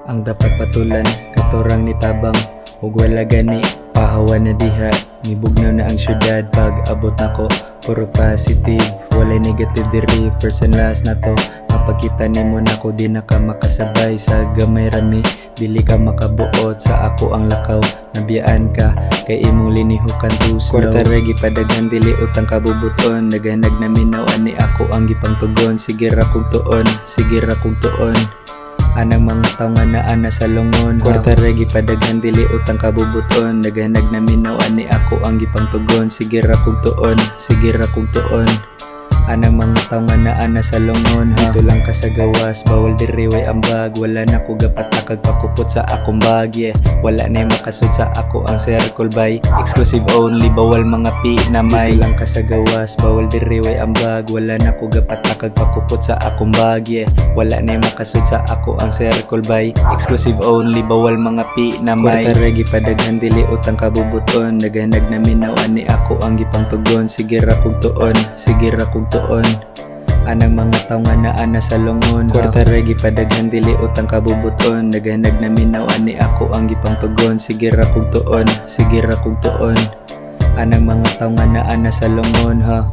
Ang dapat patulan, katurang ni tabang ug wala gani, pahawa na diha. Nibugnaw na ang syudad pag abot nako. Puro positive, walay negative diri. First and last na to, mapakita nimo nako di na ka makasabay sa gamay rami. Dili ka makabuot sa ako ang lakaw. Nabiyaan ka kay imong linihukan too slow. Kwarta regi padaghan dili utang kabubuton. Naganag na minaw ani ako ang gipang tugon. Sige ra kong tuon, sige ra kong tuon. Anang mga tao nga naa na sa lungon. Kwarta regi padaghan dili utang kabubuton. Naganag na minaw ani ako ang gipang tugon. Sige ra kong tuon, sige ra kong tuon. Anang mga tao nga naa na sa lungon. Dito lang ka sa gawas, bawal diri way ambag. Wala na ko gapatakag pakupot sa akong bag, yeah. Wala na yung makasud sa ako ang circle by exclusive only, bawal mga pi na may. Dito lang ka sa gawas, bawal diri way ambag. Wala na ko gapatakag pakupot sa akong bag, yeah. Wala na yung makasud sa ako ang circle by exclusive only, bawal mga pi na may. Kwarta regi padaghan dili utang kabubuton. Naganag na minaw ani ako ang gipang tugon. Sige ra kong tuon, sige ra kong tuon. Anang mga tao nga naa na sa lungon. Kwarta regi padaghan dili utang kabubuton. Naganag na minaw ani ako ang gipang tugon. Sige ra kong tuon, sige ra kong tuon. Anang mga tao nga naa na sa lungon, ha.